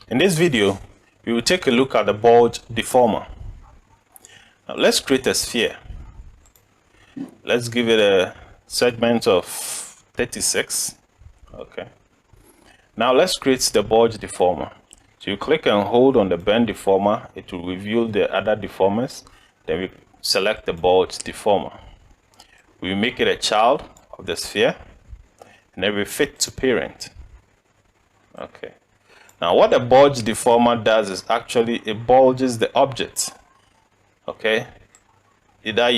In this video, we will take a look at the bulge deformer. Now let's create a sphere. Let's give it a segment of 36. Okay. Now let's create the bulge deformer. So you click and hold on the bend deformer, it will reveal the other deformers. Then we select the bulge deformer. We make it a child of the sphere, and then we fit to parent. Okay. Now what the bulge deformer does is actually it bulges the object. Okay. Either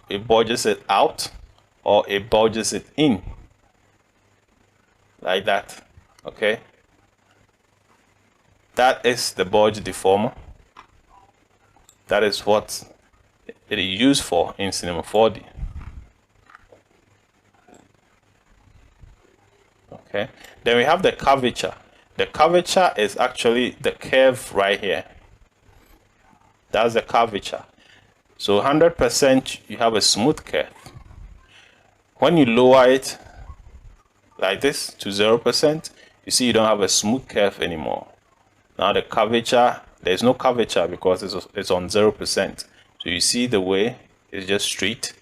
it bulges it out or it bulges it in. Like that. Okay. That is the bulge deformer. That is what it is used for in Cinema 4D. Okay. Then we have the curvature. The curvature is actually the curve right here. That's the curvature. So 100% you have a smooth curve. When you lower it like this to 0%, you see you don't have a smooth curve anymore. Now the curvature, there's no curvature because it's on 0%. So you see the way it's just straight.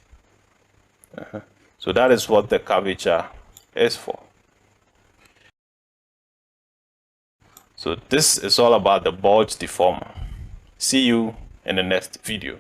So that is what the curvature is for. So this is all about the bulge deformer. See you in the next video.